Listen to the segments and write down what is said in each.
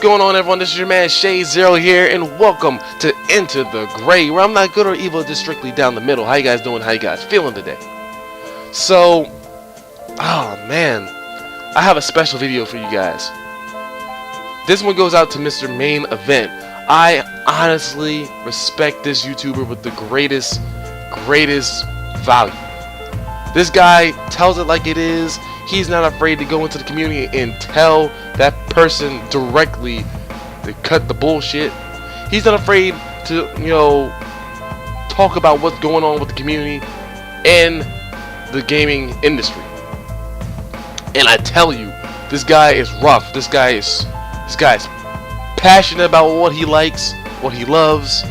going on, everyone? This is your man Shay Zero here, and welcome to Into the Gray, where I'm not good or evil, just strictly down the middle. How you guys doing? How you guys feeling today? So, oh man, I have a special video for you guys. This one goes out to Mr. Main Event. I honestly respect this YouTuber with the greatest value. This guy tells it like it is. He's not afraid to go into the community and tell that person directly to cut the bullshit. He's not afraid to, talk about what's going on with the community and the gaming industry. And I tell you, this guy is rough. This guy is passionate about what he likes, what he loves.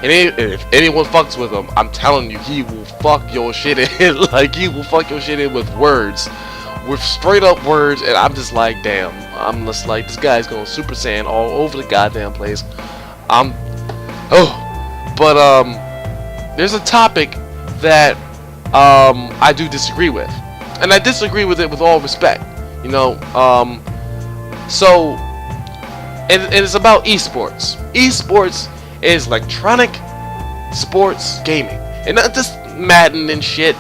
And if anyone fucks with him, I'm telling you, he will fuck your shit in. Like, he will fuck your shit in with words. With straight up words. And I'm just like, damn. I'm just like, this guy's going Super Saiyan all over the goddamn place. There's a topic that I do disagree with. And I disagree with it with all respect. And it's about esports. Esports is electronic sports gaming, and not just Madden and shit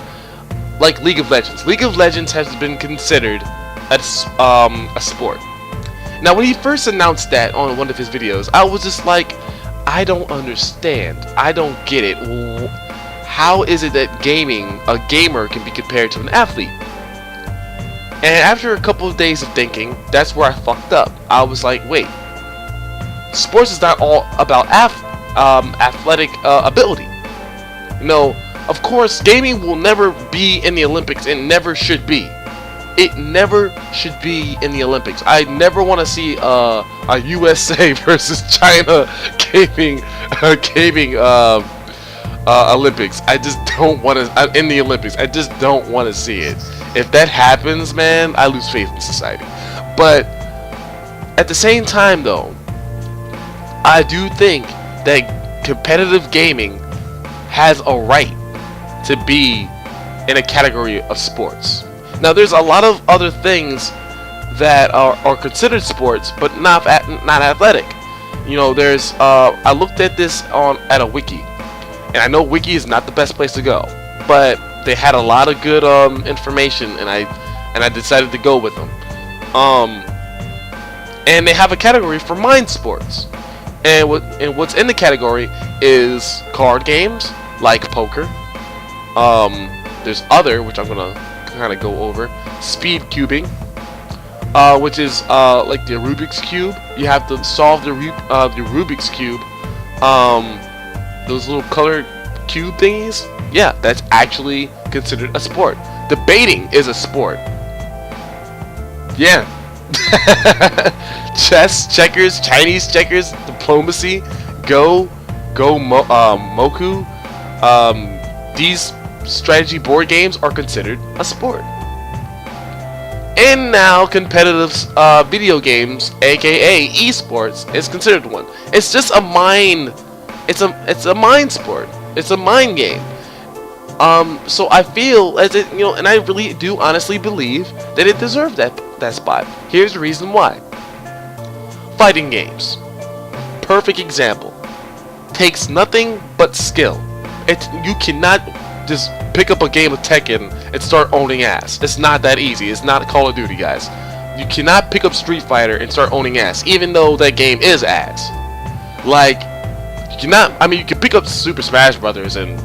like League of Legends. League of Legends has been considered a sport. Now, when he first announced that on one of his videos, I was just like, I don't understand. I don't get it. How is it that a gamer can be compared to an athlete? And after a couple of days of thinking, that's where I fucked up. I was like, wait. Sports is not all about athletic ability. Of course, gaming will never be in the Olympics and never should be. It never should be in the Olympics. I never want to see a USA versus China gaming Olympics. I just don't want to in the Olympics. I just don't want to see it. If that happens, man, I lose faith in society. But at the same time, though, I do think that competitive gaming has a right to be in a category of sports. Now, there's a lot of other things that are considered sports, but not athletic. There's I looked at this at a wiki, and I know wiki is not the best place to go, but they had a lot of good information, and I decided to go with them. And they have a category for mind sports. And what's in the category is card games like poker. There's other, which I'm gonna kind of go over. Speed cubing, which is like the Rubik's cube. You have to solve the Rubik's cube. Those little colored cube thingies. Yeah, that's actually considered a sport. Debating is a sport. Yeah. Chess, checkers, Chinese checkers, diplomacy, Moku. These strategy board games are considered a sport. And now competitive video games, aka esports, is considered one. It's just a mind. It's a mind sport. It's a mind game. So I feel as it, and I really do honestly believe that it deserved that spot. Here's the reason why. Fighting games. Perfect example. Takes nothing but skill. You cannot just pick up a game of Tekken and start owning ass. It's not that easy. It's not Call of Duty, guys. You cannot pick up Street Fighter and start owning ass, even though that game is ass. You can pick up Super Smash Brothers and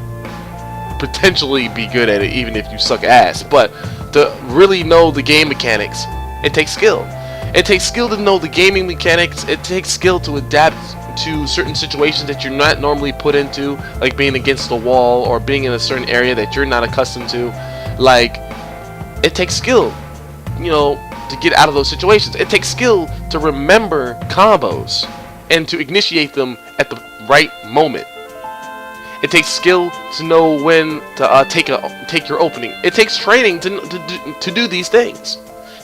potentially be good at it, even if you suck ass. But to really know the game mechanics, it takes skill. It takes skill to know the gaming mechanics. It takes skill to adapt to certain situations that you're not normally put into, like being against the wall or being in a certain area that you're not accustomed to. It takes skill, to get out of those situations. It takes skill to remember combos and to initiate them at the right moment. It takes skill to know when to take your opening. It takes training to do these things.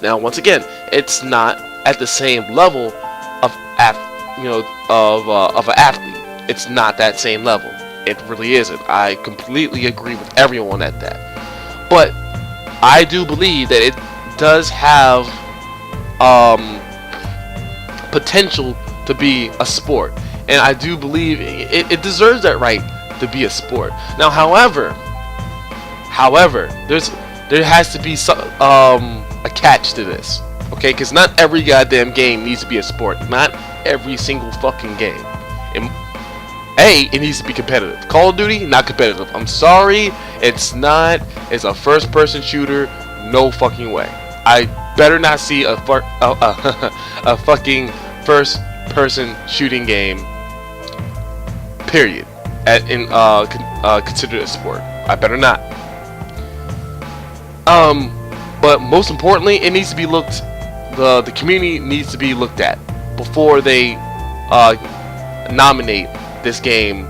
Now, once again, it's not at the same level of an athlete. It's not that same level. It really isn't. I completely agree with everyone at that. But I do believe that it does have potential to be a sport, and I do believe it deserves that right to be a sport. Now, however, there has to be a catch to this, okay? Because not every goddamn game needs to be a sport. Not every single fucking game. And it needs to be competitive. Call of Duty, not competitive. I'm sorry, it's not. It's a first-person shooter. No fucking way. I better not see a fucking first-person shooting game. Period. Considered a sport. I better not. But most importantly, it needs to be looked. The community needs to be looked at before they nominate this game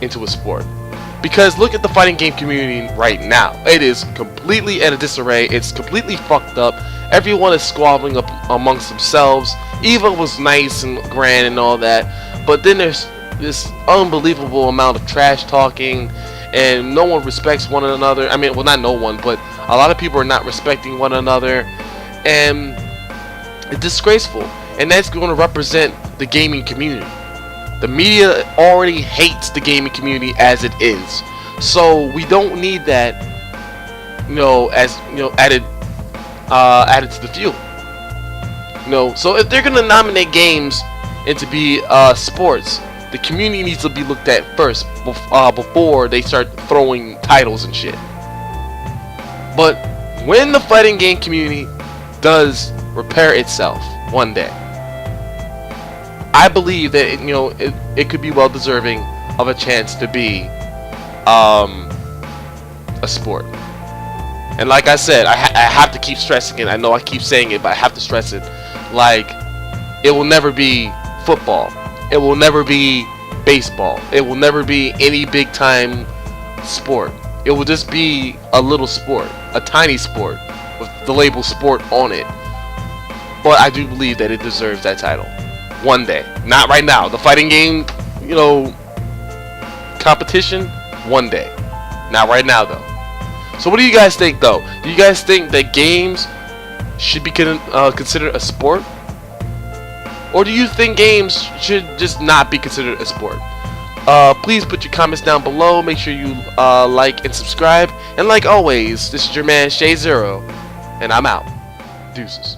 into a sport. Because look at the fighting game community right now. It is completely at a disarray. It's completely fucked up. Everyone is squabbling up amongst themselves. EVO was nice and grand and all that, but then there's this unbelievable amount of trash talking, and no one respects one another. I mean, well, not no one, but a lot of people are not respecting one another, and it's disgraceful. And that's going to represent the gaming community. The media already hates the gaming community as it is, so we don't need that, added to the fuel. So if they're gonna nominate games and to be sports, the community needs to be looked at first before they start throwing titles and shit. But when the fighting game community does repair itself one day, I believe that it could be well deserving of a chance to be a sport. And like I said, I have to keep stressing it. I know I keep saying it, but I have to stress it. Like, it will never be football. It will never be baseball. It will never be any big time sport. It will just be a little sport, a tiny sport with the label sport on it. But I do believe that it deserves that title. One day. Not right now. The fighting game, competition, one day. Not right now, though. So what do you guys think, though? Do you guys think that games should be considered a sport? Or do you think games should just not be considered a sport? Please put your comments down below. Make sure you like and subscribe. And like always, this is your man, Shay Zero. And I'm out. Deuces.